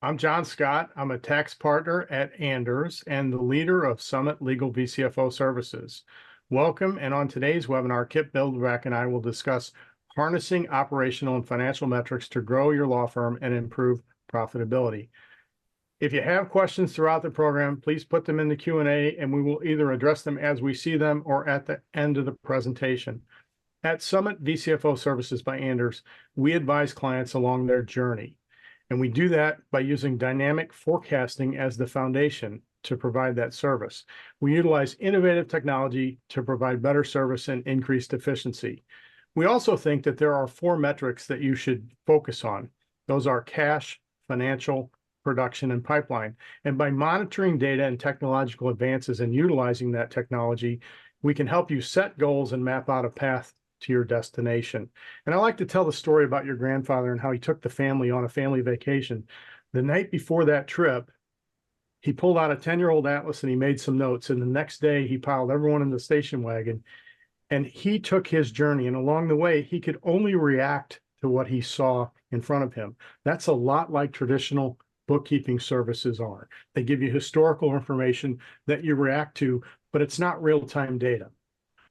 I'm John Scott. I'm a tax partner at Anders and the leader of Summit Legal VCFO Services. Welcome, and on today's webinar, Kip Bilderback and I will discuss harnessing operational and financial metrics to grow your law firm and improve profitability. If you have questions throughout the program, please put them in the Q&A and we will either address them as we see them or at the end of the presentation. At Summit VCFO Services by Anders, we advise clients along their journey. And we do that by using dynamic forecasting as the foundation to provide that service. We utilize innovative technology to provide better service and increased efficiency. We also think that there are 4 metrics that you should focus on. Those are cash, financial, production, and pipeline. And by monitoring data and technological advances and utilizing that technology, we can help you set goals and map out a path to your destination. And I like to tell the story about your grandfather and how he took the family on a family vacation. The night before that trip, he pulled out a 10-year-old atlas and he made some notes. And the next day he piled everyone in the station wagon and he took his journey. And along the way, he could only react to what he saw in front of him. That's a lot like traditional bookkeeping services are. They give you historical information that you react to, but it's not real-time data.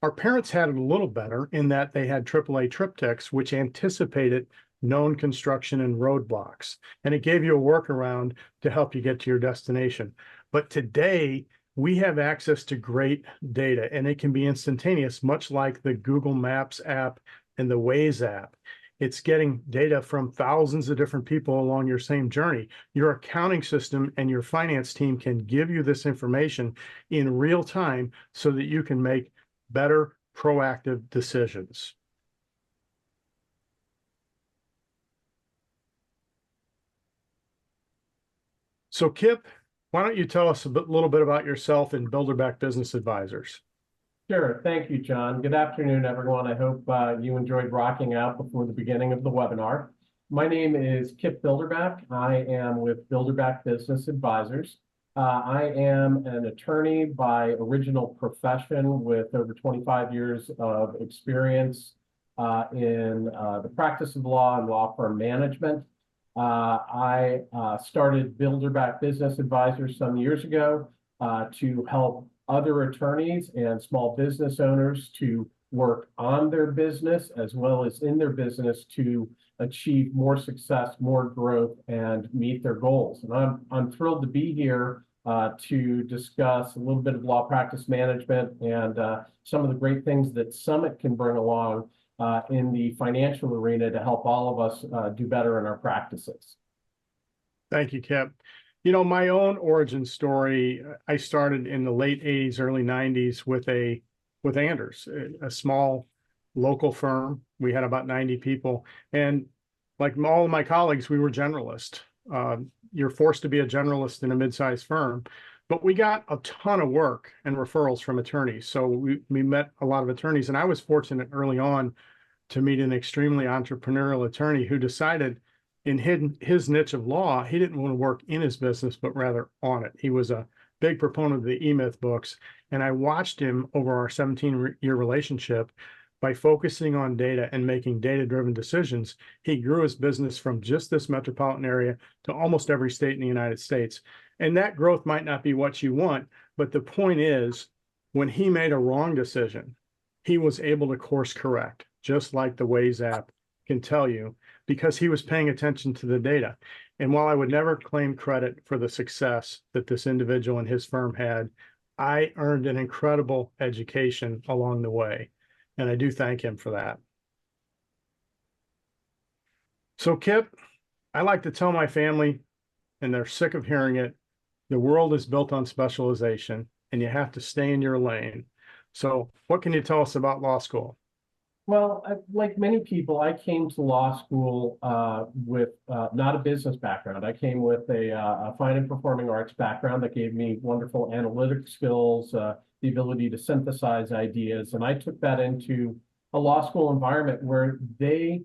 Our parents had it a little better in that they had AAA triptychs, which anticipated known construction and roadblocks, and it gave you a workaround to help you get to your destination. But today, we have access to great data, and it can be instantaneous, much like the Google Maps app and the Waze app. It's getting data from thousands of different people along your same journey. Your accounting system and your finance team can give you this information in real time so that you can make better proactive decisions. So Kip, why don't you tell us a little bit about yourself and Bilderback Business Advisors? Sure. Thank you, John. Good afternoon, everyone. I hope you enjoyed rocking out before the beginning of the webinar. My name is Kip Bilderback. I am with Bilderback Business Advisors. I am an attorney by original profession with over 25 years of experience in the practice of law and law firm management. I started Bilderback Business Advisors some years ago to help other attorneys and small business owners to work on their business as well as in their business to achieve more success, more growth, and meet their goals. And I'm thrilled to be here to discuss a little bit of law practice management and some of the great things that Summit can bring along in the financial arena to help all of us do better in our practices. Thank you, Kip. You know, my own origin story, I started in the late 80s, early 90s with Anders, a small local firm. We had about 90 people. And like all of my colleagues, we were generalists. You're forced to be a generalist in a mid-sized firm, but we got a ton of work and referrals from attorneys. So we met a lot of attorneys, and I was fortunate early on to meet an extremely entrepreneurial attorney who decided in his niche of law, he didn't want to work in his business, but rather on it. He was a big proponent of the E-Myth books, and I watched him over our 17-year relationship. By focusing on data and making data-driven decisions, he grew his business from just this metropolitan area to almost every state in the United States. And that growth might not be what you want, but the point is, when he made a wrong decision, he was able to course correct, just like the Waze app can tell you, because he was paying attention to the data. And while I would never claim credit for the success that this individual and his firm had, I earned an incredible education along the way. And I do thank him for that. So Kip, I like to tell my family, and they're sick of hearing it, the world is built on specialization and you have to stay in your lane. So what can you tell us about law school? Well, like many people, I came to law school with not a business background. I came with a fine and performing arts background that gave me wonderful analytic skills, the ability to synthesize ideas. And I took that into a law school environment where they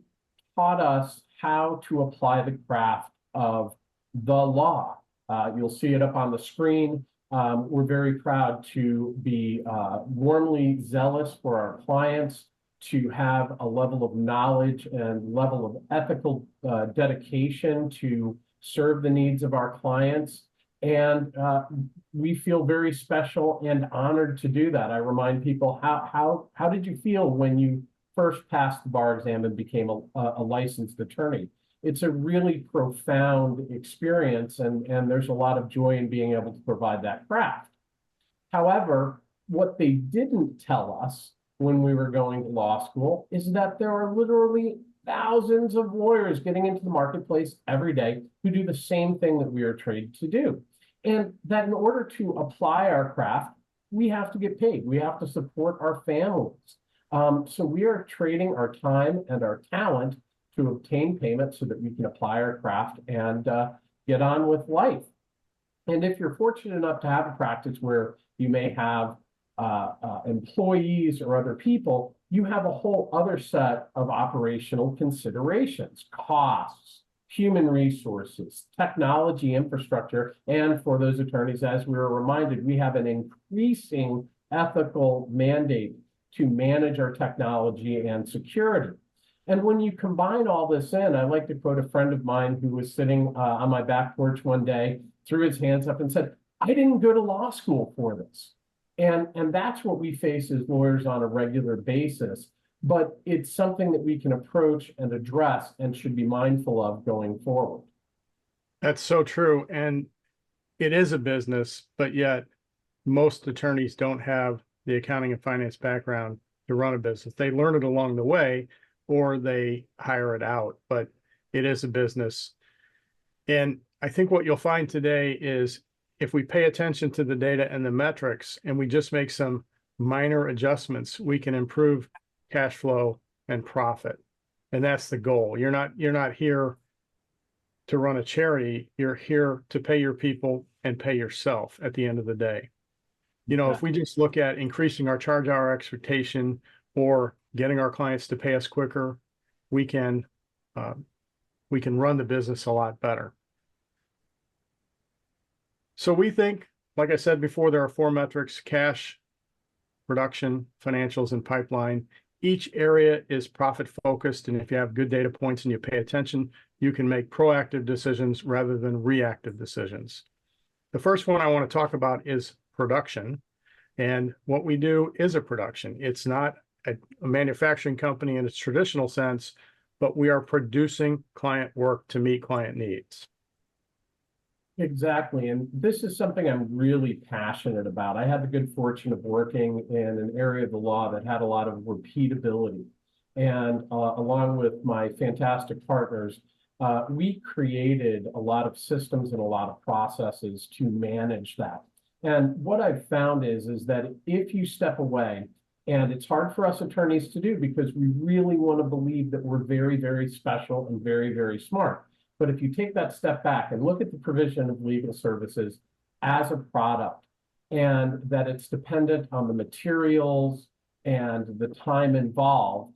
taught us how to apply the craft of the law. You'll see it up on the screen. We're very proud to be warmly zealous for our clients, to have a level of knowledge and level of ethical dedication to serve the needs of our clients. And we feel very special and honored to do that. I remind people, how did you feel when you first passed the bar exam and became a licensed attorney? It's a really profound experience, and there's a lot of joy in being able to provide that craft. However, what they didn't tell us when we were going to law school is that there are literally thousands of lawyers getting into the marketplace every day who do the same thing that we are trained to do. And that in order to apply our craft, we have to get paid. We have to support our families. So we are trading our time and our talent to obtain payment so that we can apply our craft and get on with life. And if you're fortunate enough to have a practice where you may have employees or other people, you have a whole other set of operational considerations, costs, human resources, technology infrastructure, and for those attorneys, as we were reminded, we have an increasing ethical mandate to manage our technology and security. And when you combine all this in, I like to quote a friend of mine who was sitting on my back porch one day, threw his hands up and said, "I didn't go to law school for this." And that's what we face as lawyers on a regular basis. But it's something that we can approach and address and should be mindful of going forward. That's so true. And it is a business, but yet most attorneys don't have the accounting and finance background to run a business. They learn it along the way or they hire it out, but it is a business. And I think what you'll find today is if we pay attention to the data and the metrics and we just make some minor adjustments, we can improve cash flow and profit. And that's the goal. You're not here to run a charity. You're here to pay your people and pay yourself at the end of the day. You know, if we just look at increasing our charge hour expectation or getting our clients to pay us quicker, we can run the business a lot better. So we think, like I said before, there are 4 metrics: cash, production, financials, and pipeline. Each area is profit focused, and if you have good data points and you pay attention, you can make proactive decisions rather than reactive decisions. The first one I want to talk about is production. And what we do is a production. It's not a manufacturing company in its traditional sense, but we are producing client work to meet client needs. Exactly. And this is something I'm really passionate about. I had the good fortune of working in an area of the law that had a lot of repeatability. And along with my fantastic partners, we created a lot of systems and a lot of processes to manage that. And what I've found is that if you step away, and it's hard for us attorneys to do because we really want to believe that we're very, very special and very, very smart. But if you take that step back and look at the provision of legal services as a product, and that it's dependent on the materials and the time involved,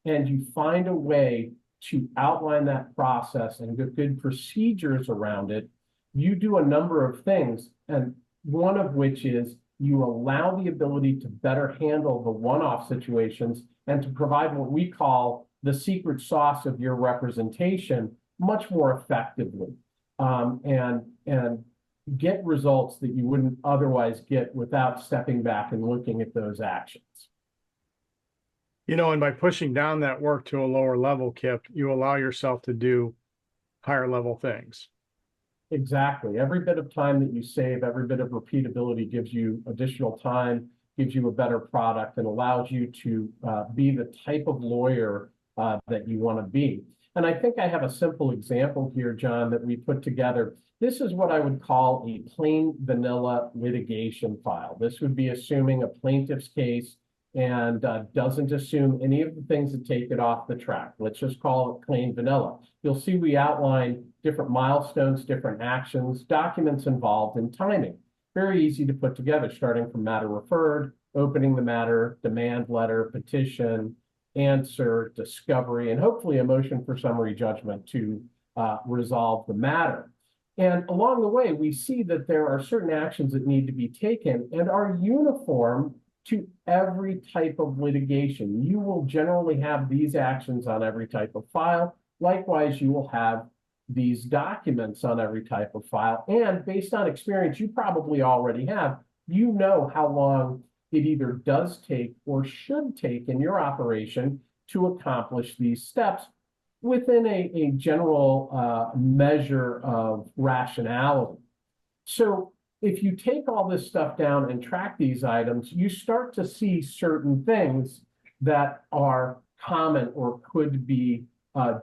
and you find a way to outline that process and get good procedures around it, you do a number of things. And one of which is you allow the ability to better handle the one-off situations and to provide what we call the secret sauce of your representation much more effectively, and get results that you wouldn't otherwise get without stepping back and looking at those actions. You know, and by pushing down that work to a lower level, Kip, you allow yourself to do higher level things. Exactly. Every bit of time that you save, every bit of repeatability gives you additional time, gives you a better product, and allows you to be the type of lawyer that you want to be. And I think I have a simple example here, John, that we put together. This is what I would call a plain vanilla litigation file. This would be assuming a plaintiff's case and doesn't assume any of the things that take it off the track. Let's just call it plain vanilla. You'll see we outline different milestones, different actions, documents involved, and timing. Very easy to put together, starting from matter referred, opening the matter, demand letter, petition, answer, discovery, and hopefully a motion for summary judgment to resolve the matter. And along the way, we see that there are certain actions that need to be taken and are uniform to every type of litigation. You will generally have these actions on every type of file. Likewise, you will have these documents on every type of file. And based on experience you probably already have, you know how long it either does take or should take in your operation to accomplish these steps within a general measure of rationality. So if you take all this stuff down and track these items, you start to see certain things that are common or could be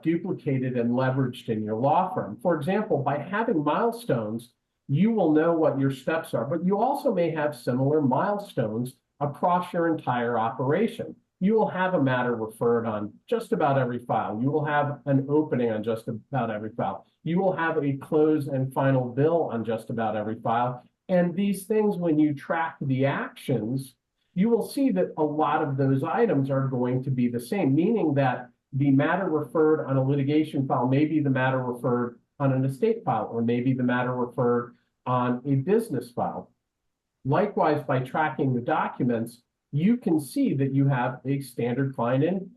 duplicated and leveraged in your law firm. For example, by having milestones, you will know what your steps are, but you also may have similar milestones across your entire operation. You will have a matter referred on just about every file. You will have an opening on just about every file. You will have a close and final bill on just about every file. And these things, when you track the actions, you will see that a lot of those items are going to be the same, meaning that the matter referred on a litigation file may be the matter referred on an estate file, or maybe the matter referred on a business file. Likewise, by tracking the documents, you can see that you have a standard client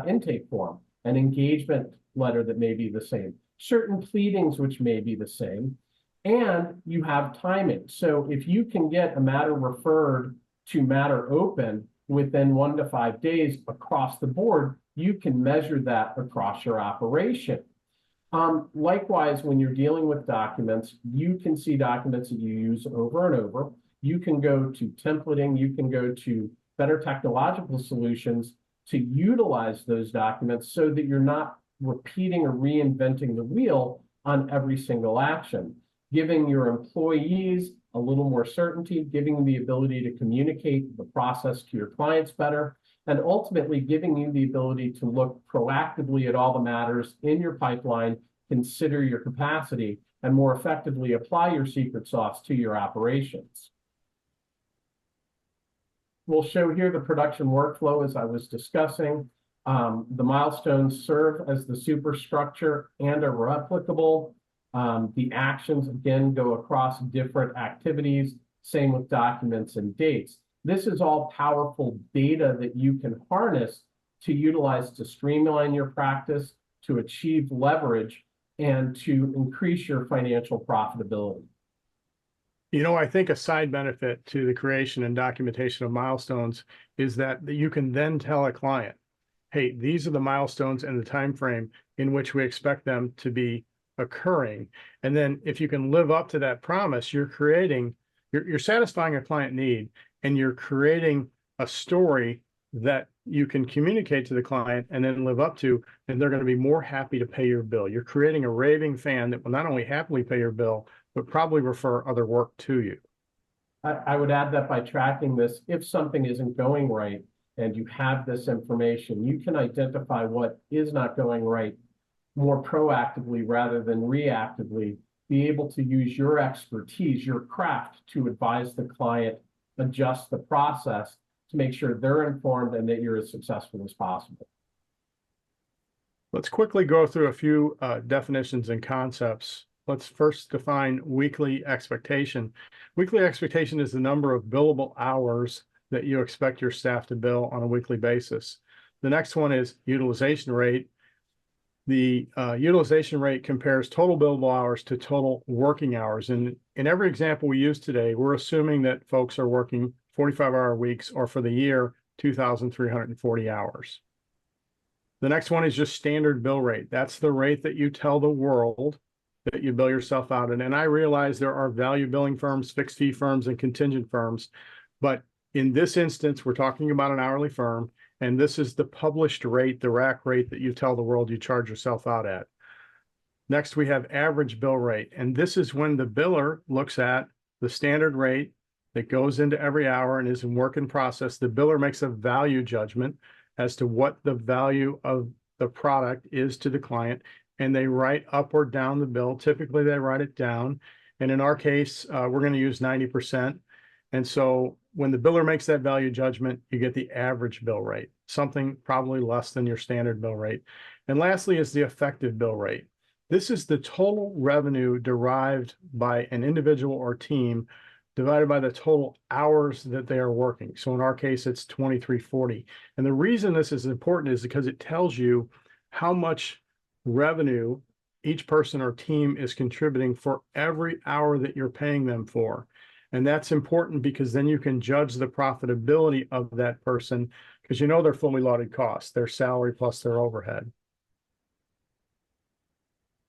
intake form, an engagement letter that may be the same, certain pleadings which may be the same, and you have timing. So if you can get a matter referred to matter open within 1 to 5 days across the board, you can measure that across your operation. Likewise, when you're dealing with documents, you can see documents that you use over and over. You can go to templating, you can go to better technological solutions to utilize those documents so that you're not repeating or reinventing the wheel on every single action, giving your employees a little more certainty, giving them the ability to communicate the process to your clients better, and ultimately giving you the ability to look proactively at all the matters in your pipeline, consider your capacity, and more effectively apply your secret sauce to your operations. We'll show here the production workflow as I was discussing. The milestones serve as the superstructure and are replicable. The actions, again, go across different activities, same with documents and dates. This is all powerful data that you can harness to utilize to streamline your practice, to achieve leverage, and to increase your financial profitability. You know, I think a side benefit to the creation and documentation of milestones is that you can then tell a client, hey, these are the milestones and the time frame in which we expect them to be occurring. And then if you can live up to that promise, you're satisfying a client need, and you're creating a story that you can communicate to the client and then live up to, and they're going to be more happy to pay your bill. You're creating a raving fan that will not only happily pay your bill, but probably refer other work to you. I would add that by tracking this, if something isn't going right and you have this information, you can identify what is not going right more proactively rather than reactively, be able to use your expertise, your craft to advise the client, adjust the process to make sure they're informed and that you're as successful as possible. Let's quickly go through a few definitions and concepts. Let's first define weekly expectation. Weekly expectation is the number of billable hours that you expect your staff to bill on a weekly basis. The next one is utilization rate. The utilization rate compares total billable hours to total working hours. And in every example we use today, we're assuming that folks are working 45-hour weeks, or for the year, 2,340 hours. The next one is just standard bill rate. That's the rate that you tell the world that you bill yourself out in. And I realize there are value billing firms, fixed fee firms, and contingent firms. But in this instance, we're talking about an hourly firm, and this is the published rate, the rack rate that you tell the world you charge yourself out at. Next, we have average bill rate. And this is when the biller looks at the standard rate that goes into every hour and is in work in process. The biller makes a value judgment as to what the value of the product is to the client, and they write up or down the bill. Typically, they write it down. And in our case, we're going to use 90%. And so when the biller makes that value judgment, you get the average bill rate, something probably less than your standard bill rate. And lastly is the effective bill rate. This is the total revenue derived by an individual or team divided by the total hours that they are working. So in our case, it's 2,340. And the reason this is important is because it tells you how much revenue each person or team is contributing for every hour that you're paying them for. And that's important because then you can judge the profitability of that person because you know their fully loaded costs, their salary plus their overhead.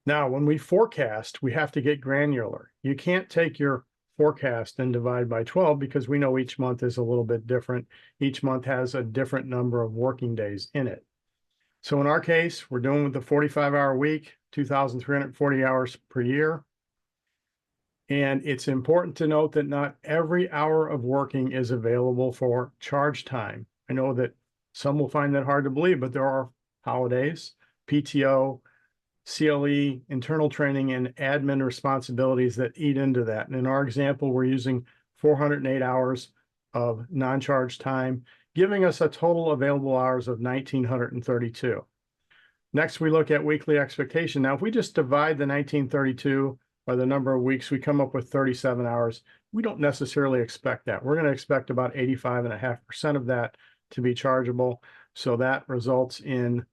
Now, when we forecast, we have to get granular. You can't take your forecast and divide by 12 because we know each month is a little bit different. Each month has a different number of working days in it. So in our case, we're doing with the 45-hour week, 2,340 hours per year. And it's important to note that not every hour of working is available for charge time. I know that some will find that hard to believe, but there are holidays, PTO, CLE, internal training, and admin responsibilities that eat into that. And in our example, we're using 408 hours of non-charge time, giving us a total available hours of 1,932. Next, we look at weekly expectation. Now, if we just divide the 1,932 by the number of weeks, we come up with 37 hours. We don't necessarily expect that. We're going to expect about 85.5% of that to be chargeable. So that results in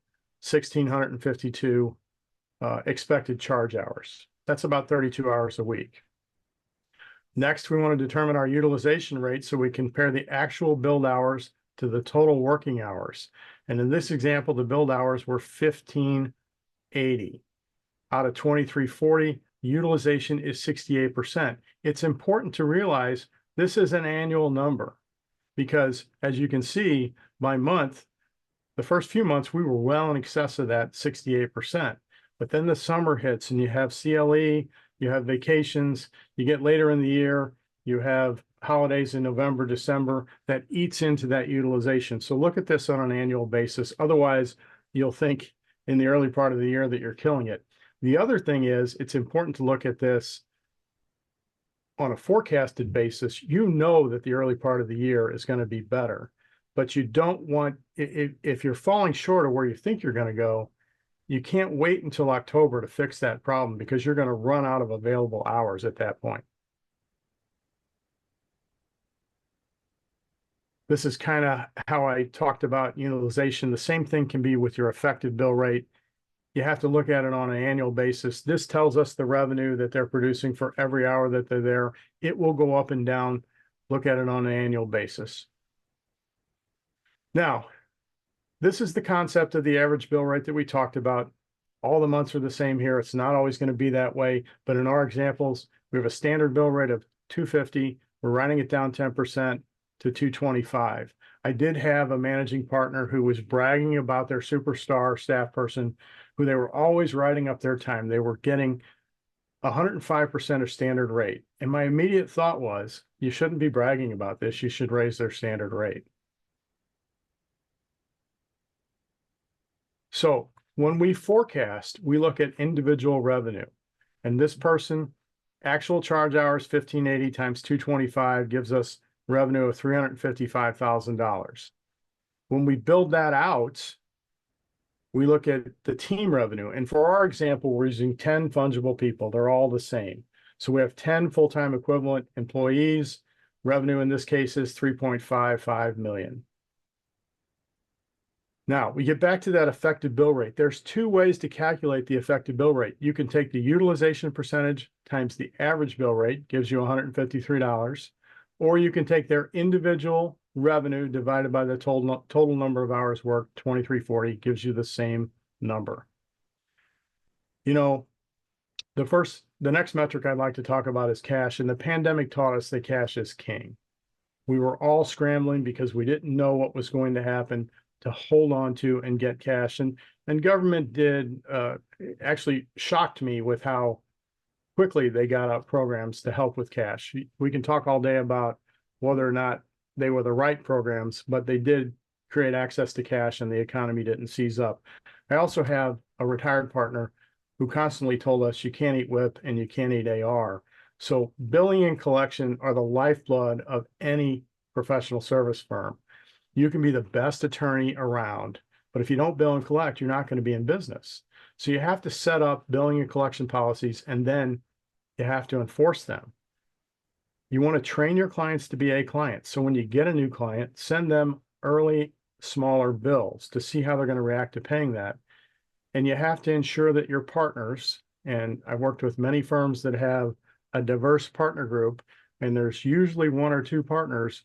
1,652 expected charge hours. That's about 32 hours a week. Next, we want to determine our utilization rate so we compare the actual billed hours to the total working hours. And in this example, the billed hours were 1,580 out of 2,340. Utilization is 68%. It's important to realize this is an annual number because, as you can see, by month, the first few months, we were well in excess of that 68%. But then the summer hits and you have CLE, you have vacations, you get later in the year, you have holidays in November, December, that eats into that utilization. So look at this on an annual basis. Otherwise, you'll think in the early part of the year that you're killing it. The other thing is, it's important to look at this on a forecasted basis. You know that the early part of the year is going to be better, but you don't want, if you're falling short of where you think you're going to go, you can't wait until October to fix that problem because you're going to run out of available hours at that point. This is kind of how I talked about utilization. The same thing can be with your effective bill rate. You have to look at it on an annual basis. This tells us the revenue that they're producing for every hour that they're there. It will go up and down. Look at it on an annual basis. Now, this is the concept of the average bill rate that we talked about. All the months are the same here. It's not always going to be that way, but in our examples, we have a standard bill rate of 250. We're writing it down 10% to 225. I did have a managing partner who was bragging about their superstar staff person who they were always writing up their time. They were getting 105% of standard rate. And my immediate thought was, you shouldn't be bragging about this. You should raise their standard rate. So when we forecast, we look at individual revenue. And this person, actual charge hours, 1,580 times 225 gives us revenue of $355,000. When we build that out, we look at the team revenue. And for our example, we're using 10 fungible people. They're all the same. So we have 10 full-time equivalent employees. Revenue in this case is $3.55 million. Now, we get back to that effective bill rate. There's two ways to calculate the effective bill rate. You can take the utilization percentage times the average bill rate, gives you $153, or you can take their individual revenue divided by the total number of hours worked, 2,340, gives you the same number. You know, the next metric I'd like to talk about is cash, and the pandemic taught us that cash is king. We were all scrambling because we didn't know what was going to happen to hold on to and get cash. And government did actually shocked me with how quickly they got out programs to help with cash. We can talk all day about whether or not they were the right programs, but they did create access to cash and the economy didn't seize up. I also have a retired partner who constantly told us you can't eat WIP and you can't eat AR. So billing and collection are the lifeblood of any professional service firm. You can be the best attorney around, but if you don't bill and collect, you're not going to be in business. So you have to set up billing and collection policies, and then you have to enforce them. You want to train your clients to be A clients. So when you get a new client, send them early, smaller bills to see how they're going to react to paying that. And you have to ensure that your partners And I've worked with many firms that have a diverse partner group, and there's usually one or two partners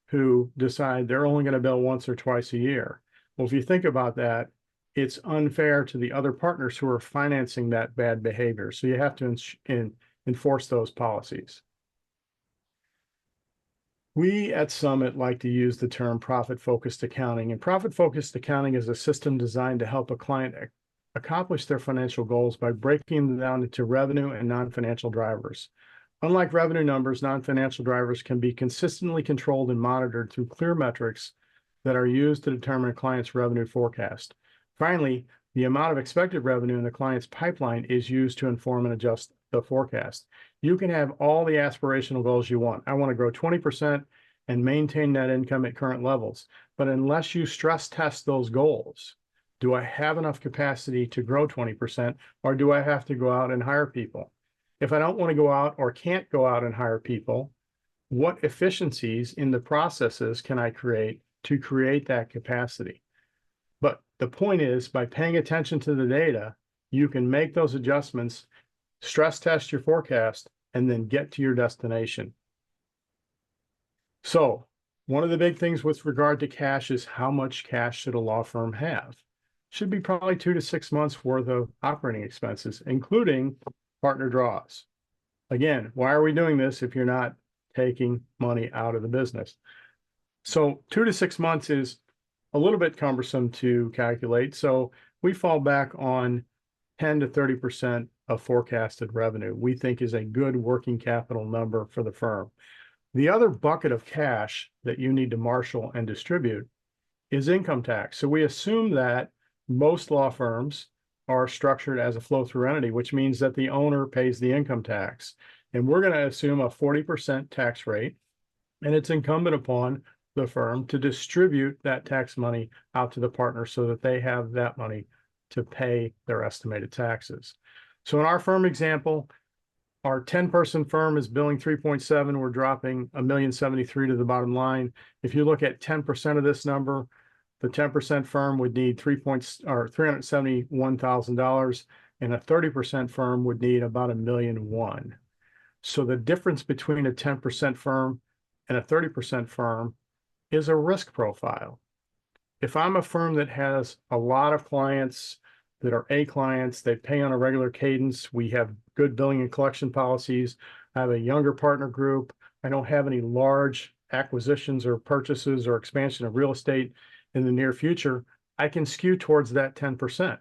who decide they're only going to bill once or twice a year. Well, if you think about that, it's unfair to the other partners who are financing that bad behavior. So you have to enforce those policies. We at Summit like to use the term profit-focused accounting, and profit-focused accounting is a system designed to help a client accomplish their financial goals by breaking them down into revenue and non-financial drivers. Unlike revenue numbers, non-financial drivers can be consistently controlled and monitored through clear metrics that are used to determine a client's revenue forecast. Finally, the amount of expected revenue in the client's pipeline is used to inform and adjust the forecast. You can have all the aspirational goals you want. I want to grow 20% and maintain net income at current levels. But unless you stress test those goals, do I have enough capacity to grow 20%, or do I have to go out and hire people? If I don't want to go out or can't go out and hire people, what efficiencies in the processes can I create to create that capacity? But the point is, by paying attention to the data, you can make those adjustments, stress test your forecast, and then get to your destination. So one of the big things with regard to cash is how much cash should a law firm have? Should be probably 2 to 6 months worth of operating expenses, including partner draws. Again, why are we doing this if you're not taking money out of the business? So 2 to 6 months is a little bit cumbersome to calculate. So we fall back on 10 to 30% of forecasted revenue, we think is a good working capital number for the firm. The other bucket of cash that you need to marshal and distribute is income tax. So we assume that most law firms are structured as a flow-through entity, which means that the owner pays the income tax. And we're going to assume a 40% tax rate, and it's incumbent upon the firm to distribute that tax money out to the partner so that they have that money to pay their estimated taxes. So in our firm example, our 10-person firm is billing 3.7. We're dropping $1,073,000 to the bottom line. If you look at 10% of this number, the 10% firm would need $371,000, and a 30% firm would need about $1,000,001. So the difference between a 10% firm and a 30% firm is a risk profile. If I'm a firm that has a lot of clients that are A clients, they pay on a regular cadence, we have good billing and collection policies, I have a younger partner group, I don't have any large acquisitions or purchases or expansion of real estate in the near future, I can skew towards that 10%.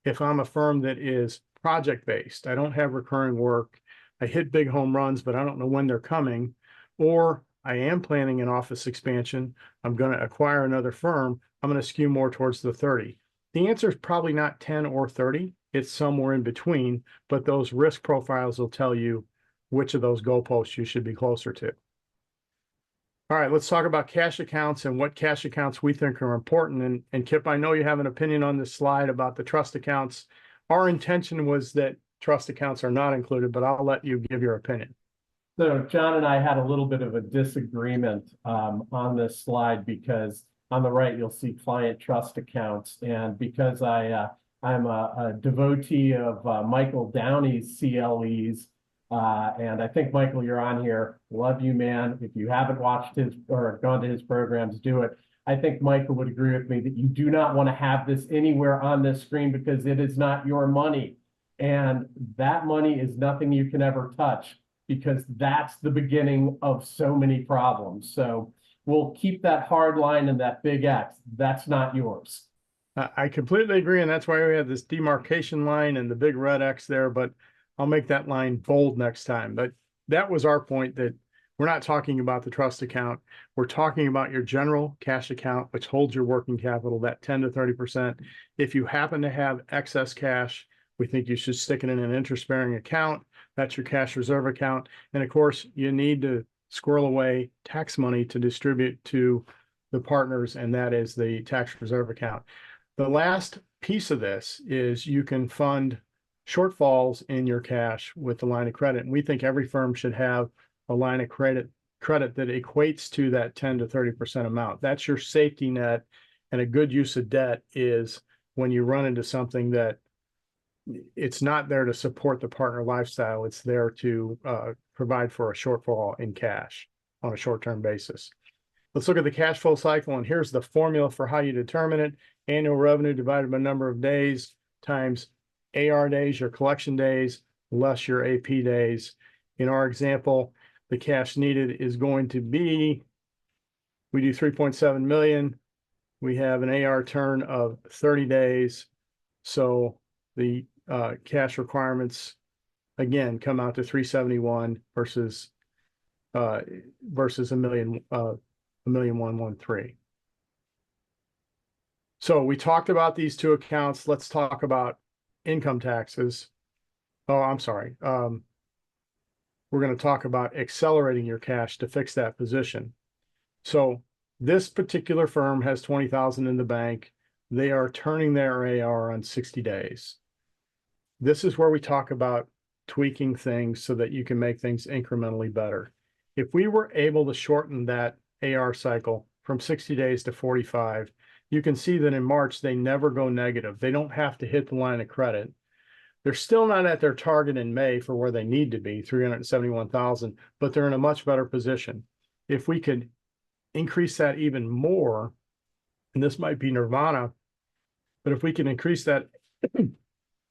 If I'm a firm that is project-based, I don't have recurring work, I hit big home runs, but I don't know when they're coming, or I am planning an office expansion, I'm going to acquire another firm, I'm going to skew more towards the 30. The answer is probably not 10 or 30. It's somewhere in between, but those risk profiles will tell you which of those goalposts you should be closer to. All right, let's talk about cash accounts and what cash accounts we think are important. And Kip, I know you have an opinion on this slide about the trust accounts. Our intention was that trust accounts are not included, but I'll let you give your opinion. So John and I had a little bit of a disagreement on this slide because on the right, you'll see client trust accounts. And because I'm a devotee of Michael Downey's CLEs, and I think, Michael, you're on here. Love you, man. If you haven't watched his or gone to his programs, do it. I think Michael would agree with me that you do not want to have this anywhere on this screen because it is not your money. And that money is nothing you can ever touch because that's the beginning of so many problems. So we'll keep that hard line and that big X. That's not yours. I completely agree. And that's why we have this demarcation line and the big red X there, but I'll make that line bold next time. But that was our point, that we're not talking about the trust account. We're talking about your general cash account, which holds your working capital, that 10 to 30%. If you happen to have excess cash, we think you should stick it in an interest-bearing account. That's your cash reserve account. And of course, you need to squirrel away tax money to distribute to the partners, and that is the tax reserve account. The last piece of this is you can fund shortfalls in your cash with the line of credit. And we think every firm should have a line of credit that equates to that 10 to 30% amount. That's your safety net. And a good use of debt is when you run into something that it's not there to support the partner lifestyle. It's there to provide for a shortfall in cash on a short-term basis. Let's look at the cash flow cycle, and here's the formula for how you determine it. Annual revenue divided by number of days times AR days, your collection days, less your AP days. In our example, the cash needed is going to be, we do 3.7 million. We have an AR turn of 30 days. So the cash requirements, again, come out to 371 versus a million 113. So we talked about these two accounts. Let's talk about income taxes. Oh, I'm sorry. We're going to talk about accelerating your cash to fix that position. So this particular firm has 20,000 in the bank. They are turning their AR on 60 days. This is where we talk about tweaking things so that you can make things incrementally better. If we were able to shorten that AR cycle from 60 days to 45, you can see that in March, they never go negative. They don't have to hit the line of credit. They're still not at their target in May for where they need to be, 371,000, but they're in a much better position. If we could increase that even more, and this might be nirvana, but if we can increase that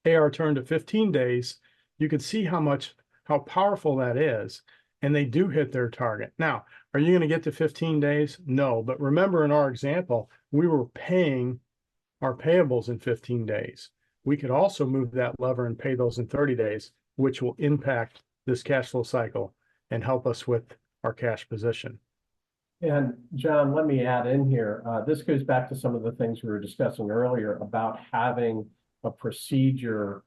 AR turn to 15 days, you can see how powerful that is. And they do hit their target. Now, are you going to get to 15 days? No, but remember in our example, we were paying our payables in 15 days. We could also move that lever and pay those in 30 days, which will impact this cash flow cycle and help us with our cash position. And John, let me add in here, this goes back to some of the things we were discussing earlier about having a procedure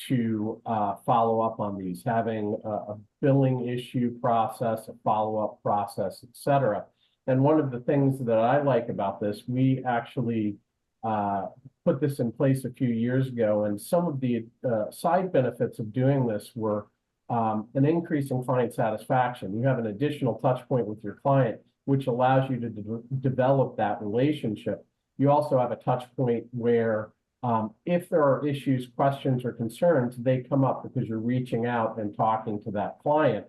to follow up on these, having a billing issue process, a follow-up process, et cetera. And one of the things that I like about this, we actually put this in place a few years ago, and some of the side benefits of doing this were an increase in client satisfaction. You have an additional touch point with your client, which allows you to develop that relationship. You also have a touch point where if there are issues, questions, or concerns, they come up because you're reaching out and talking to that client.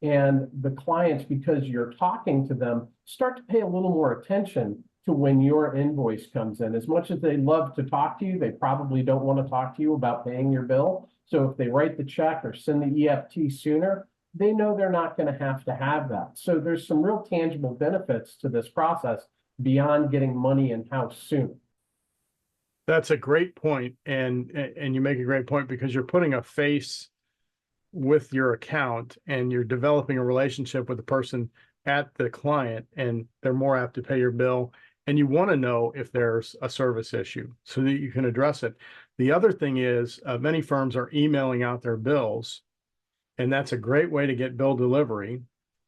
And the clients, because you're talking to them, start to pay a little more attention to when your invoice comes in. As much as they love to talk to you, they probably don't want to talk to you about paying your bill. So if they write the check or send the EFT sooner, they know they're not going to have that. So there's some real tangible benefits to this process beyond getting money in-house sooner. That's a great point, and you make a great point because you're putting a face with your account and you're developing a relationship with the person at the client, and they're more apt to pay your bill. And you want to know if there's a service issue so that you can address it. The other thing is many firms are emailing out their bills, and that's a great way to get bill delivery.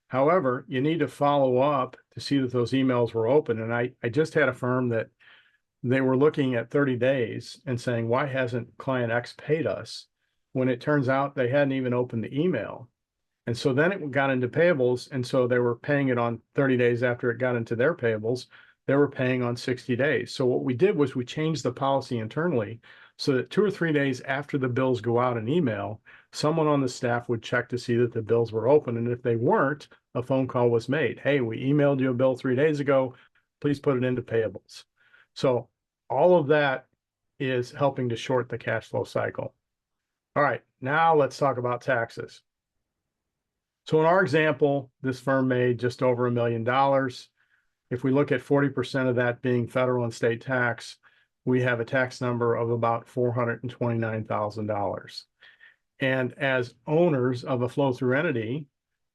However, you need to follow up to see that those emails were open. And I just had a firm that they were looking at 30 days and saying, why hasn't client X paid us? When it turns out they hadn't even opened the email. And so then it got into payables. And so they were paying it on 30 days after it got into their payables. They were paying on 60 days. So what we did was we changed the policy internally so that 2 or 3 days after the bills go out in email, someone on the staff would check to see that the bills were open. And if they weren't, a phone call was made. Hey, we emailed you a bill 3 days ago. Please put it into payables. So all of that is helping to short the cash flow cycle. All right, now let's talk about taxes. So in our example, this firm made just over $1 million. If we look at 40% of that being federal and state tax, we have a tax number of about $429,000. And as owners of a flow-through entity,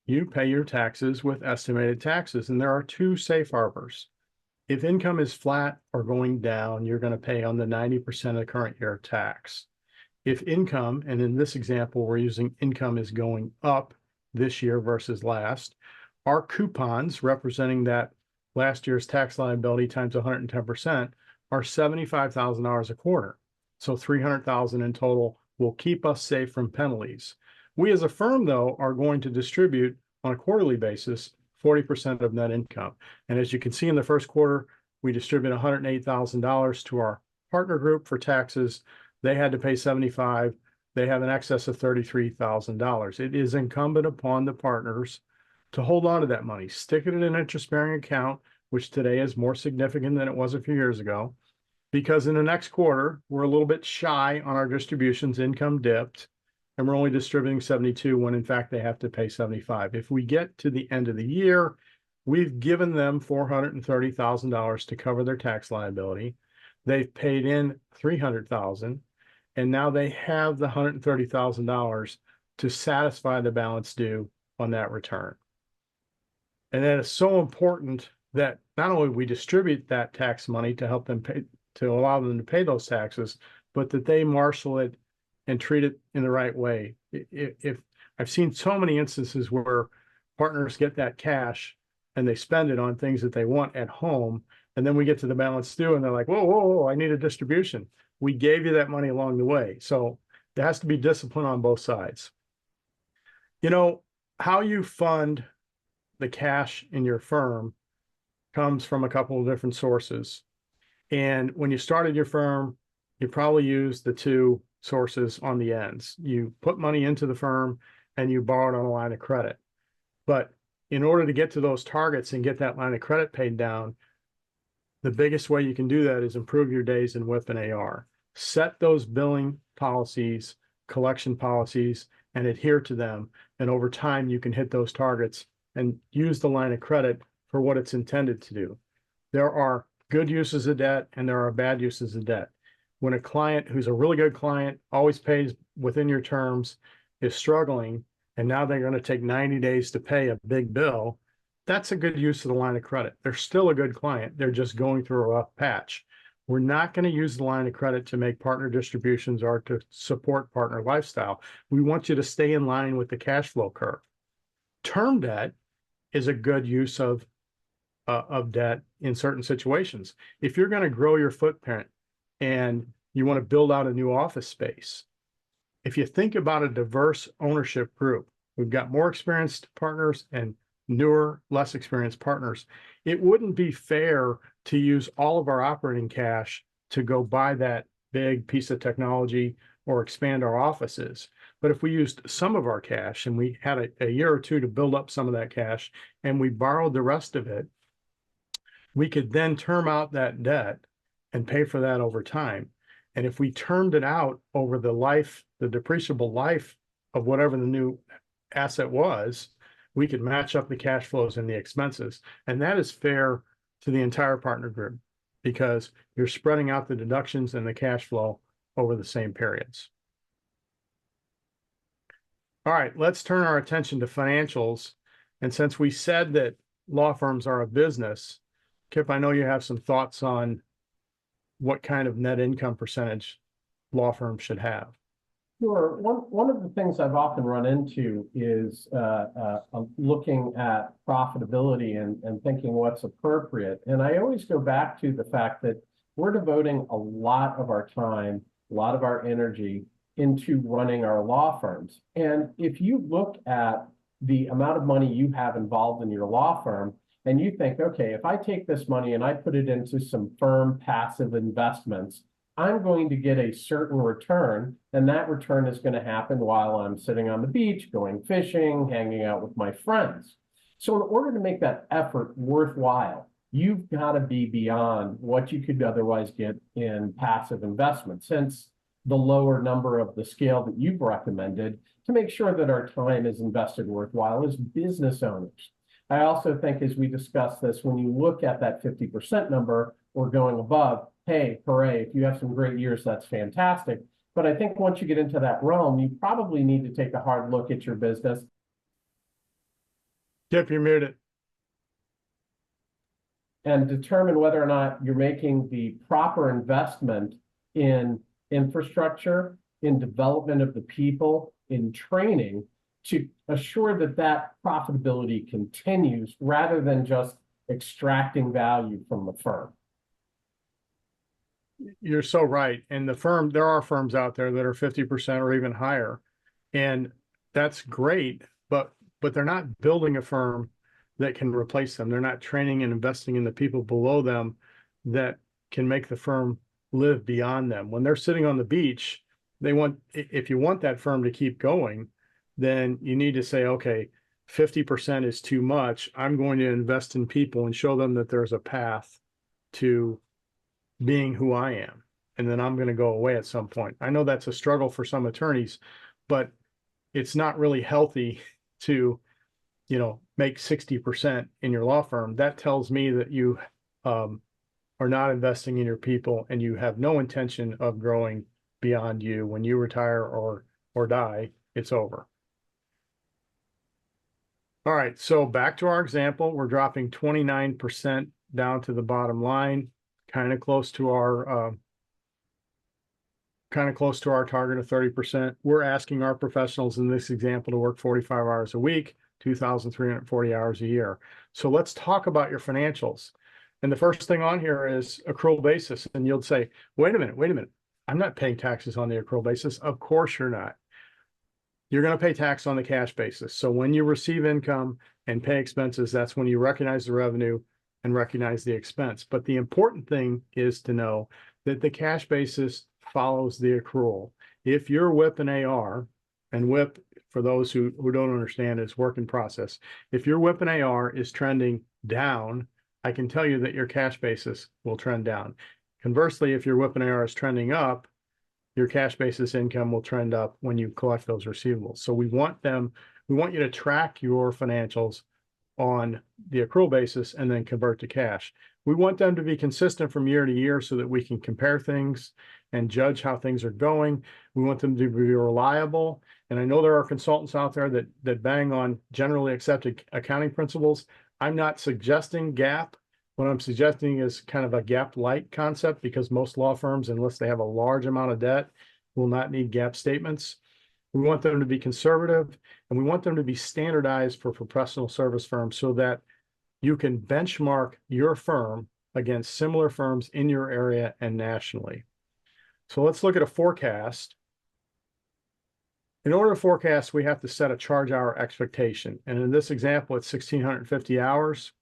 you pay your taxes with estimated taxes. And there are 2 safe harbors. If income is flat or going down, you're going to pay on the 90% of the current year tax. If income, and in this example, we're using income is going up this year versus last, our coupons representing that last year's tax liability times 110% are $75,000 a quarter. So $300,000 in total will keep us safe from penalties. We as a firm, though, are going to distribute on a quarterly basis 40% of net income. And as you can see in the first quarter, we distribute $108,000 to our partner group for taxes. They had to pay 75. They have an excess of $33,000. It is incumbent upon the partners to hold on to that money, stick it in an interest-bearing account, which today is more significant than it was a few years ago, because in the next quarter, we're a little bit shy on our distributions, income dipped, and we're only distributing 72 when in fact they have to pay 75. If we get to the end of the year, we've given them $430,000 to cover their tax liability. They've paid in $300,000, and now they have the $130,000 to satisfy the balance due on that return. And then it's so important that not only we distribute that tax money to help them pay, to allow them to pay those taxes, but that they marshal it and treat it in the right way. If I've seen so many instances where partners get that cash and they spend it on things that they want at home, and then we get to the balance due and they're like, whoa, whoa, whoa, I need a distribution. We gave you that money along the way. So there has to be discipline on both sides. You know, how you fund the cash in your firm comes from a couple of different sources. And when you started your firm, you probably used the two sources on the ends. You put money into the firm and you borrowed on a line of credit. But in order to get to those targets and get that line of credit paid down, the biggest way you can do that is improve your days in WIP and AR. Set those billing policies, collection policies, and adhere to them. And over time, you can hit those targets and use the line of credit for what it's intended to do. There are good uses of debt and there are bad uses of debt. When a client who's a really good client, always pays within your terms, is struggling, and now they're going to take 90 days to pay a big bill, that's a good use of the line of credit. They're still a good client. They're just going through a rough patch. We're not going to use the line of credit to make partner distributions or to support partner lifestyle. We want you to stay in line with the cash flow curve. Term debt is a good use of debt in certain situations. If you're going to grow your footprint and you want to build out a new office space, if you think about a diverse ownership group, we've got more experienced partners and newer, less experienced partners. It wouldn't be fair to use all of our operating cash to go buy that big piece of technology or expand our offices. But if we used some of our cash and we had a year or two to build up some of that cash and we borrowed the rest of it, we could then term out that debt and pay for that over time. And if we termed it out over the life, the depreciable life of whatever the new asset was, we could match up the cash flows and the expenses. And that is fair to the entire partner group because you're spreading out the deductions and the cash flow over the same periods. All right, let's turn our attention to financials. And since we said that law firms are a business, Kip, I know you have some thoughts on what kind of net income percentage law firms should have. Sure. One of the things I've often run into is looking at profitability and thinking what's appropriate. And I always go back to the fact that we're devoting a lot of our time, a lot of our energy into running our law firms. And if you look at the amount of money you have involved in your law firm, and you think, okay, if I take this money and I put it into some firm passive investments, I'm going to get a certain return, and that return is going to happen while I'm sitting on the beach, going fishing, hanging out with my friends. So in order to make that effort worthwhile, you've got to be beyond what you could otherwise get in passive investments, hence the lower number of the scale that you've recommended to make sure that our time is invested worthwhile as business owners. I also think as we discuss this, when you look at that 50% number or going above, hey, hooray, if you have some great years, that's fantastic. But I think once you get into that realm, you probably need to take a hard look at your business. Kip, you're muted. And determine whether or not you're making the proper investment in infrastructure, in development of the people, in training, to assure that that profitability continues rather than just extracting value from the firm. You're so right. And there are firms out there that are 50% or even higher. And that's great, but they're not building a firm that can replace them. They're not training and investing in the people below them that can make the firm live beyond them. When they're sitting on the beach, if you want that firm to keep going, then you need to say, okay, 50% is too much. I'm going to invest in people and show them that there's a path to being who I am. And then I'm going to go away at some point. I know that's a struggle for some attorneys, but it's not really healthy to, make 60% in your law firm. That tells me that you are not investing in your people and you have no intention of growing beyond you. When you retire or die, it's over. All right, so back to our example, we're dropping 29% down to the bottom line, kind of close to our target of 30%. We're asking our professionals in this example to work 45 hours a week, 2,340 hours a year. So let's talk about your financials. And the first thing on here is accrual basis. And you'll say, wait a minute. I'm not paying taxes on the accrual basis. Of course you're not. You're going to pay tax on the cash basis. So when you receive income and pay expenses, that's when you recognize the revenue and recognize the expense. But the important thing is to know that the cash basis follows the accrual. If your WIP and AR, and WIP, for those who don't understand, is work in process. If your WIP and AR is trending down, I can tell you that your cash basis will trend down. Conversely, if your WIP and AR is trending up, your cash basis income will trend up when you collect those receivables. So we want you to track your financials on the accrual basis and then convert to cash. We want them to be consistent from year to year so that we can compare things and judge how things are going. We want them to be reliable. And I know there are consultants out there that bang on generally accepted accounting principles. I'm not suggesting GAAP. What I'm suggesting is kind of a GAAP-like concept, because most law firms, unless they have a large amount of debt, will not need GAAP statements. We want them to be conservative, and we want them to be standardized for professional service firms so that you can benchmark your firm against similar firms in your area and nationally. So let's look at a forecast. In order to forecast, we have to set a charge hour expectation. And in this example, it's 1,650 hours.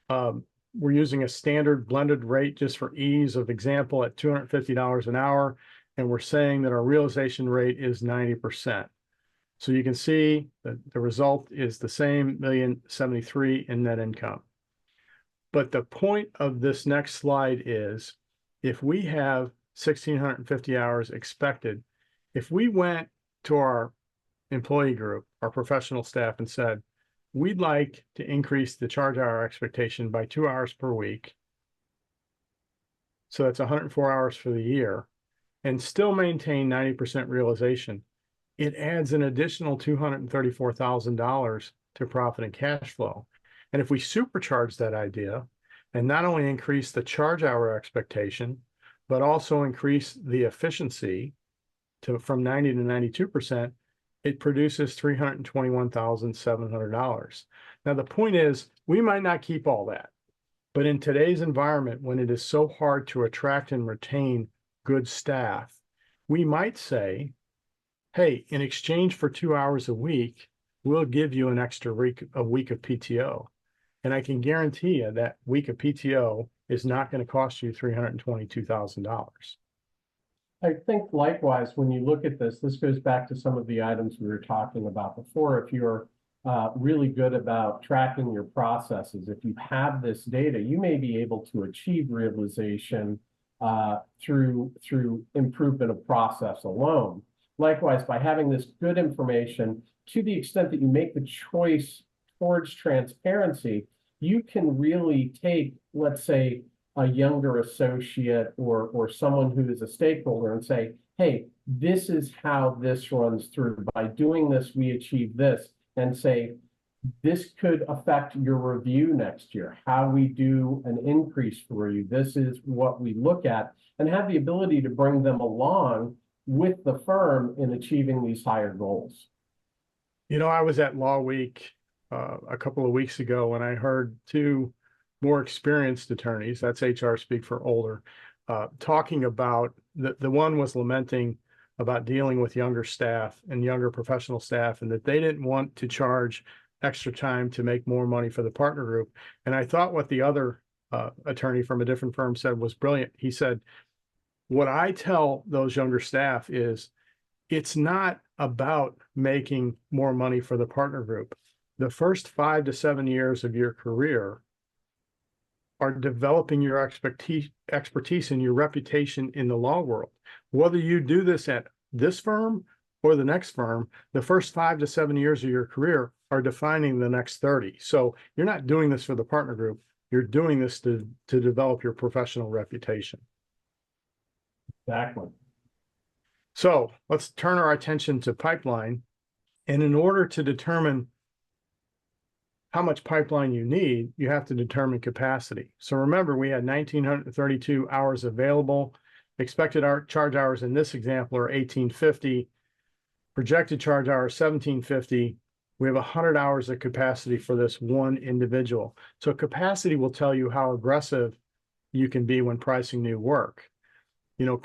We're using a standard blended rate just for ease of example at $250 an hour. And we're saying that our realization rate is 90%. So you can see that the result is the same, $1,073,000 in net income. But the point of this next slide is, if we have 1,650 hours expected, if we went to our employee group, our professional staff, and said, we'd like to increase the charge hour expectation by 2 hours per week, so that's 104 hours for the year, and still maintain 90% realization, it adds an additional $234,000 to profit and cash flow. And if we supercharge that idea and not only increase the charge hour expectation, but also increase the efficiency from 90 to 92%, it produces $321,700. Now, the point is, we might not keep all that, but in today's environment, when it is so hard to attract and retain good staff, we might say, hey, in exchange for 2 hours a week, we'll give you an extra week of PTO. And I can guarantee you that week of PTO is not going to cost you $322,000. I think likewise, when you look at this goes back to some of the items we were talking about before. If you're really good about tracking your processes, if you have this data, you may be able to achieve realization through improvement of process alone. Likewise, by having this good information, to the extent that you make the choice towards transparency, you can really take, let's say, a younger associate or someone who is a stakeholder and say, hey, this is how this runs through. By doing this, we achieve this, and say, this could affect your review next year, how we do an increase for you. This is what we look at, and have the ability to bring them along with the firm in achieving these higher goals. I was at Law Week a couple of weeks ago, and I heard two more experienced attorneys, that's HR speak for older, talking about, the one was lamenting about dealing with younger staff and younger professional staff, and that they didn't want to charge extra time to make more money for the partner group. And I thought what the other attorney from a different firm said was brilliant. He said, what I tell those younger staff is it's not about making more money for the partner group. The first 5 to 7 years of your career are developing your expertise and your reputation in the law world. Whether you do this at this firm or the next firm, the first 5 to 7 years of your career are defining the next 30. So you're not doing this for the partner group. You're doing this to develop your professional reputation. Exactly. So let's turn our attention to pipeline. And in order to determine how much pipeline you need, you have to determine capacity. So remember, we had 1,932 hours available. Expected charge hours in this example are 1,850. Projected charge hours, 1,750. We have 100 hours of capacity for this one individual. So capacity will tell you how aggressive you can be when pricing new work. You know,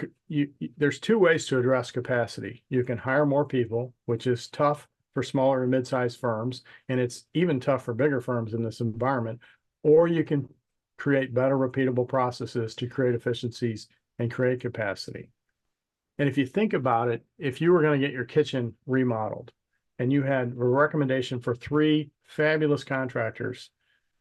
there's two ways to address capacity. You can hire more people, which is tough for smaller and mid-sized firms, and it's even tough for bigger firms in this environment, or you can create better repeatable processes to create efficiencies and create capacity. And if you think about it, if you were going to get your kitchen remodeled and you had a recommendation for 3 fabulous contractors,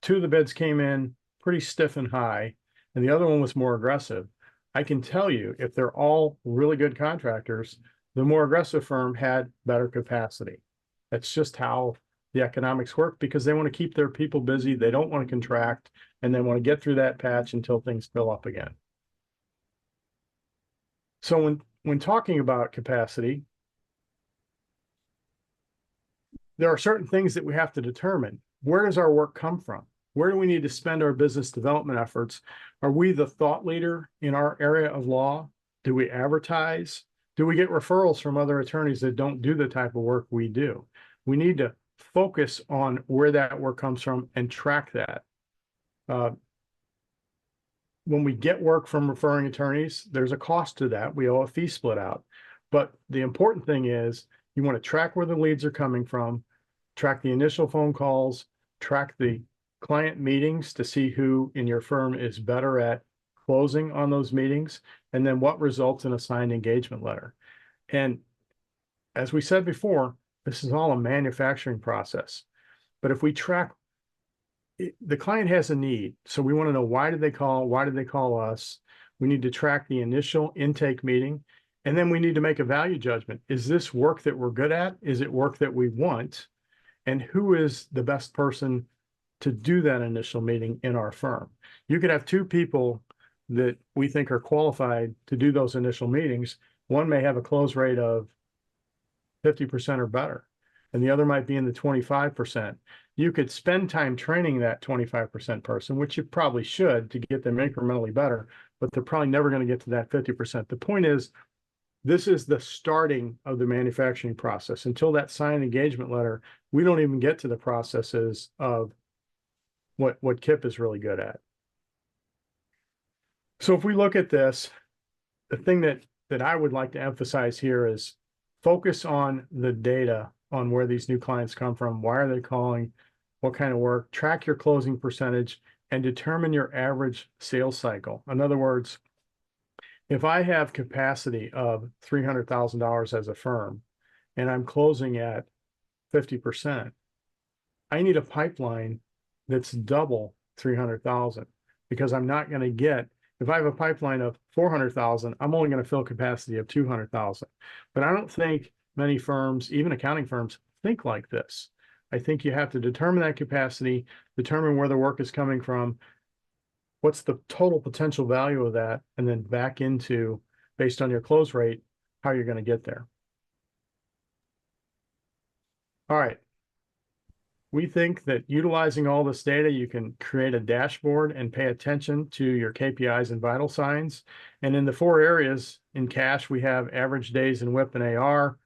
2 of the bids came in pretty stiff and high, and the other one was more aggressive, I can tell you, if they're all really good contractors, the more aggressive firm had better capacity. That's just how the economics work, because they want to keep their people busy. They don't want to contract, and they want to get through that patch until things fill up again. So when talking about capacity, there are certain things that we have to determine. Where does our work come from? Where do we need to spend our business development efforts? Are we the thought leader in our area of law? Do we advertise? Do we get referrals from other attorneys that don't do the type of work we do? We need to focus on where that work comes from and track that. When we get work from referring attorneys, there's a cost to that. We owe a fee split out. But the important thing is you want to track where the leads are coming from, track the initial phone calls, track the client meetings to see who in your firm is better at closing on those meetings, and then what results in a signed engagement letter. And as we said before, this is all a manufacturing process. But if we track, the client has a need. So we want to know, why did they call? Why did they call us? We need to track the initial intake meeting. And then we need to make a value judgment. Is this work that we're good at? Is it work that we want? And who is the best person to do that initial meeting in our firm? You could have 2 people that we think are qualified to do those initial meetings. One may have a close rate of 50% or better, and the other might be in the 25%. You could spend time training that 25% person, which you probably should, to get them incrementally better, but they're probably never going to get to that 50%. The point is, this is the starting of the manufacturing process. Until that signed engagement letter, we don't even get to the processes of what Kip is really good at. So if we look at this, the thing that I would like to emphasize here is focus on the data on where these new clients come from. Why are they calling? What kind of work? Track your closing percentage and determine your average sales cycle. In other words, if I have capacity of $300,000 as a firm and I'm closing at 50%, I need a pipeline that's double 300,000, because I'm not going to get, if I have a pipeline of 400,000, I'm only going to fill capacity of 200,000. But I don't think many firms, even accounting firms, think like this. I think you have to determine that capacity, determine where the work is coming from, what's the total potential value of that, and then back into, based on your close rate, how you're going to get there. All right. We think that utilizing all this data, you can create a dashboard and pay attention to your KPIs and vital signs. And in the 4 areas in cash, we have average days in WIP and AR,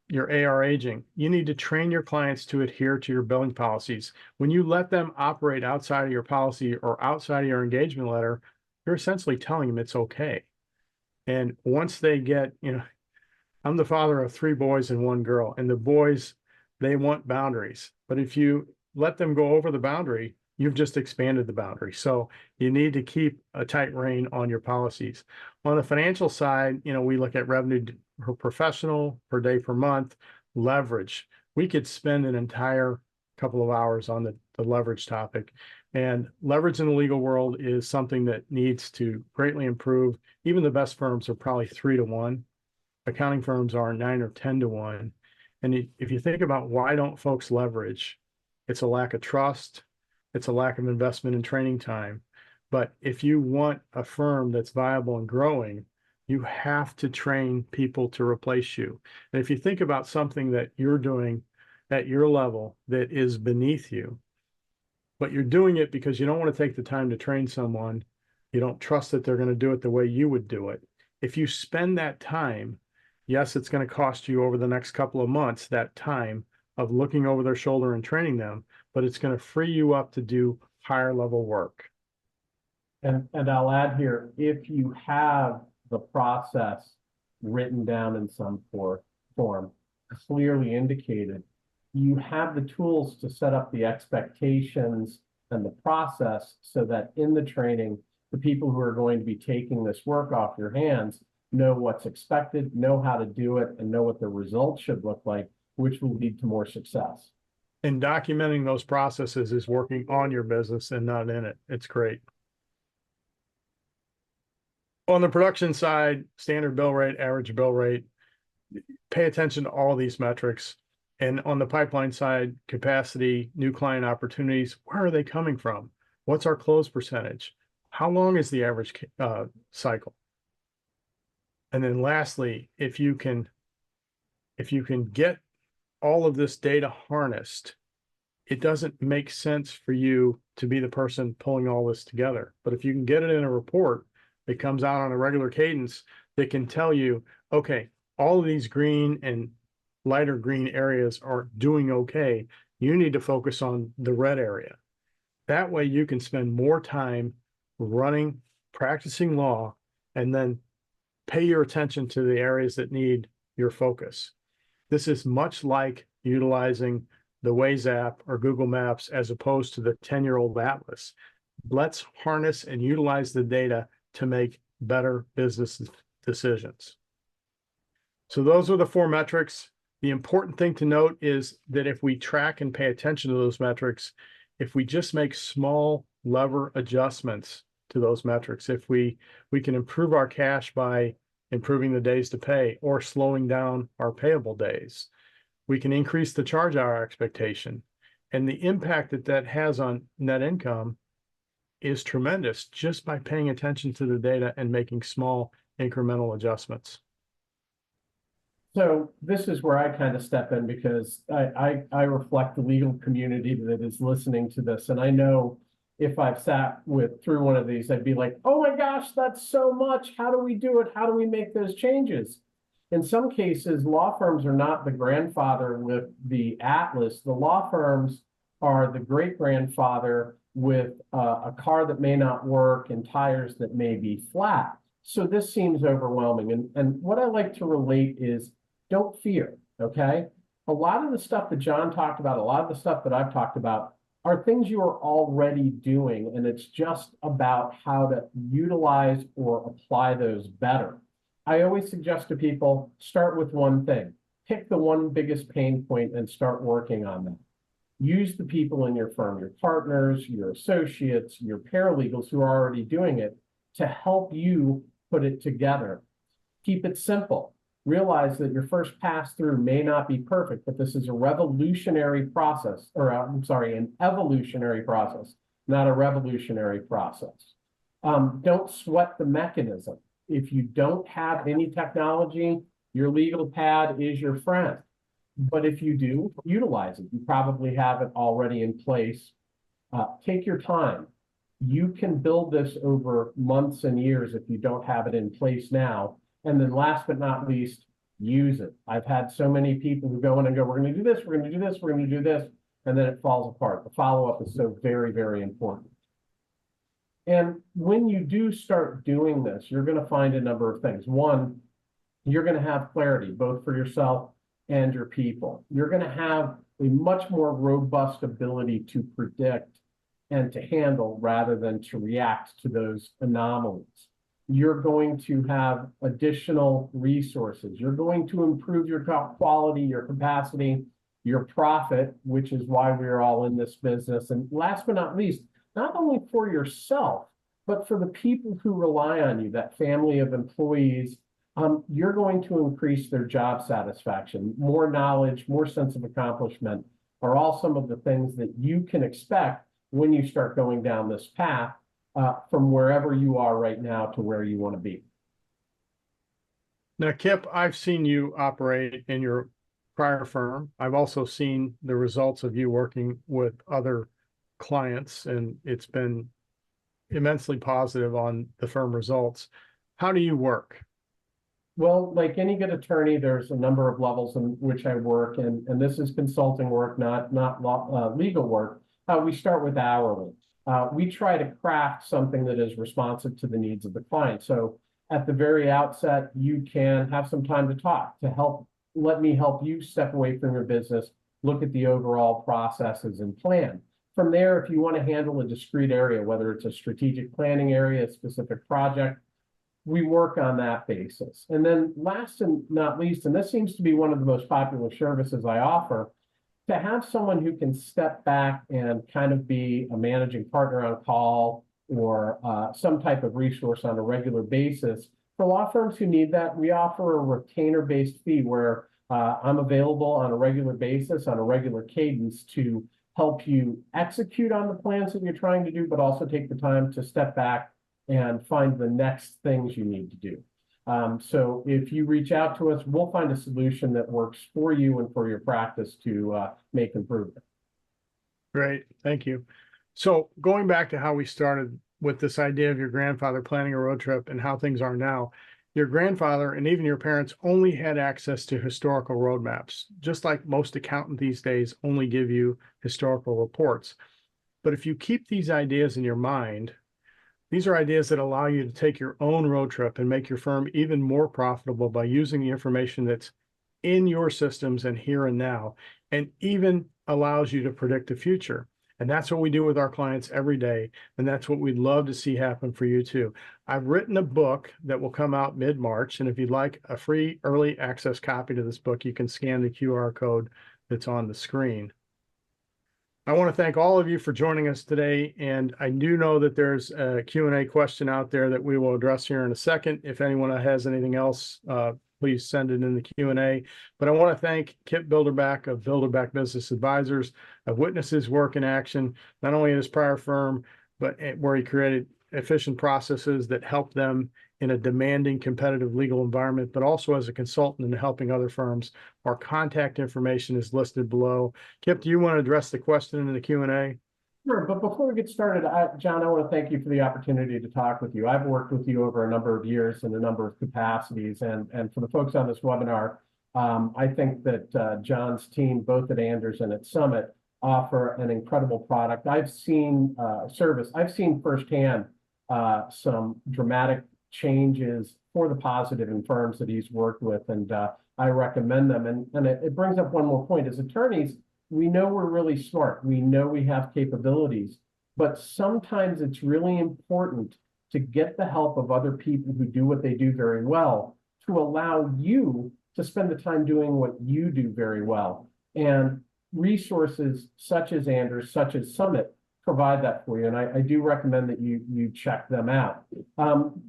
your AR aging. You need to train your clients to adhere to your billing policies. When you let them operate outside of your policy or outside of your engagement letter, you're essentially telling them it's okay. And once they get, I'm the father of 3 boys and 1 girl, and the boys, they want boundaries. But if you let them go over the boundary, you've just expanded the boundary. So you need to keep a tight rein on your policies. On the financial side, we look at revenue per professional, per day, per month, leverage. We could spend an entire couple of hours on the leverage topic. And leverage in the legal world is something that needs to greatly improve. Even the best firms are probably 3-to-1. Accounting firms are 9 or 10-to-1. And if you think about why don't folks leverage, it's a lack of trust, it's a lack of investment in training time. But if you want a firm that's viable and growing, you have to train people to replace you. And if you think about something that you're doing at your level that is beneath you, but you're doing it because you don't want to take the time to train someone, you don't trust that they're going to do it the way you would do it. If you spend that time, yes, it's going to cost you over the next couple of months that time of looking over their shoulder and training them, but it's going to free you up to do higher level work. And I'll add here, if you have the process written down in some form, clearly indicated, you have the tools to set up the expectations and the process so that in the training, the people who are going to be taking this work off your hands know what's expected, know how to do it, and know what the results should look like, which will lead to more success. And documenting those processes is working on your business and not in it. It's great. On the production side, standard bill rate, average bill rate, pay attention to all these metrics. And on the pipeline side, capacity, new client opportunities, where are they coming from? What's our close percentage? How long is the average cycle? And then lastly, if you can get all of this data harnessed, it doesn't make sense for you to be the person pulling all this together. But if you can get it in a report that comes out on a regular cadence that can tell you, okay, all of these green and lighter green areas are doing okay, you need to focus on the red area. That way you can spend more time running, practicing law, and then pay your attention to the areas that need your focus. This is much like utilizing the Waze app or Google Maps as opposed to the 10-year-old Atlas. Let's harness and utilize the data to make better business decisions. So those are the 4 metrics. The important thing to note is that if we track and pay attention to those metrics, if we just make small lever adjustments to those metrics, if we can improve our cash by improving the days to pay or slowing down our payable days, we can increase the charge hour expectation. And the impact that that has on net income is tremendous just by paying attention to the data and making small incremental adjustments. So this is where I kind of step in because I reflect the legal community that is listening to this. And I know if I've sat through one of these, I'd be like, oh my gosh, that's so much. How do we do it? How do we make those changes? In some cases, law firms are not the grandfather with the Atlas. The law firms are the great-grandfather with a car that may not work and tires that may be flat. So this seems overwhelming. And what I like to relate is don't fear, okay? A lot of the stuff that John talked about, a lot of the stuff that I've talked about are things you are already doing, and it's just about how to utilize or apply those better. I always suggest to people, start with one thing. Pick the one biggest pain point and start working on that. Use the people in your firm, your partners, your associates, your paralegals who are already doing it to help you put it together. Keep it simple. Realize that your first pass through may not be perfect, but this is a revolutionary process, or I'm sorry, an evolutionary process, not a revolutionary process. Don't sweat the mechanism. If you don't have any technology, your legal pad is your friend. But if you do, utilize it. You probably have it already in place. Take your time. You can build this over months and years if you don't have it in place now. And then last but not least, use it. I've had so many people who go in and go, we're going to do this, we're going to do this, we're going to do this, and then it falls apart. The follow-up is so very, very important. And when you do start doing this, you're going to find a number of things. One, you're going to have clarity, both for yourself and your people. You're going to have a much more robust ability to predict and to handle rather than to react to those anomalies. You're going to have additional resources. You're going to improve your quality, your capacity, your profit, which is why we're all in this business. And last but not least, not only for yourself, but for the people who rely on you, that family of employees, you're going to increase their job satisfaction. More knowledge, more sense of accomplishment are all some of the things that you can expect when you start going down this path from wherever you are right now to where you want to be. Now, Kip, I've seen you operate in your prior firm. I've also seen the results of you working with other clients, and it's been immensely positive on the firm results. How do you work? Well, like any good attorney, there's a number of levels in which I work, and this is consulting work, not legal work. We start with hourly. We try to craft something that is responsive to the needs of the client. So at the very outset, you can have some time to talk to let me help you step away from your business, look at the overall processes and plan. From there, if you want to handle a discrete area, whether it's a strategic planning area, a specific project, we work on that basis. And then last and not least, and this seems to be one of the most popular services I offer, to have someone who can step back and kind of be a managing partner on call or some type of resource on a regular basis. For law firms who need that, we offer a retainer-based fee where I'm available on a regular basis, on a regular cadence to help you execute on the plans that you're trying to do, but also take the time to step back and find the next things you need to do. So if you reach out to us, we'll find a solution that works for you and for your practice to make improvement. Great, thank you. So going back to how we started with this idea of your grandfather planning a road trip and how things are now, your grandfather and even your parents only had access to historical roadmaps, just like most accountants these days only give you historical reports. But if you keep these ideas in your mind, these are ideas that allow you to take your own road trip and make your firm even more profitable by using the information that's in your systems and here and now, and even allows you to predict the future. And that's what we do with our clients every day. And that's what we'd love to see happen for you too. I've written a book that will come out mid-March. And if you'd like a free early access copy to this book, you can scan the QR code that's on the screen. I want to thank all of you for joining us today, and I do know that there's a Q&A question out there that we will address here in a second. If anyone has anything else, please send it in the Q&A. But I want to thank Kip Bilderback of Bilderback Business Advisors. I've witnessed his work in action, not only in his prior firm, but where he created efficient processes that help them in a demanding competitive legal environment, but also as a consultant in helping other firms. Our contact information is listed below. Kip, do you want to address the question in the Q&A? Sure, but before we get started, John, I want to thank you for the opportunity to talk with you. I've worked with you over a number of years in a number of capacities, and for the folks on this webinar, I think that John's team, both at Anders and at Summit, offer an incredible product. I've seen I've seen firsthand some dramatic changes for the positive in firms that he's worked with, and I recommend them. And it brings up one more point. As attorneys, we know we're really smart. We know we have capabilities, but sometimes it's really important to get the help of other people who do what they do very well to allow you to spend the time doing what you do very well. And resources such as Anders, such as Summit, provide that for you. And I do recommend that you check them out.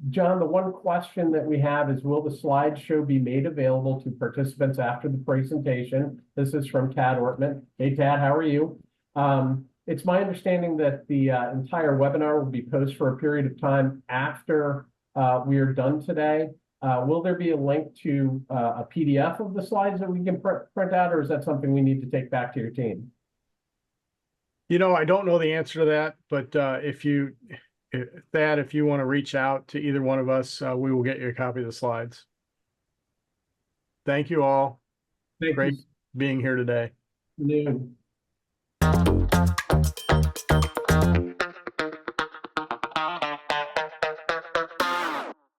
John, the one question that we have is, will the slideshow be made available to participants after the presentation? This is from Tad Ortman. Hey, Tad, how are you? It's my understanding that the entire webinar will be posted for a period of time after we are done today. Will there be a link to a PDF of the slides that we can print out, or is that something we need to take back to your team? You know, I don't know the answer to that, but if you want to reach out to either one of us, we will get you a copy of the slides. Thank you all. Thank Great you. being here today. Noon.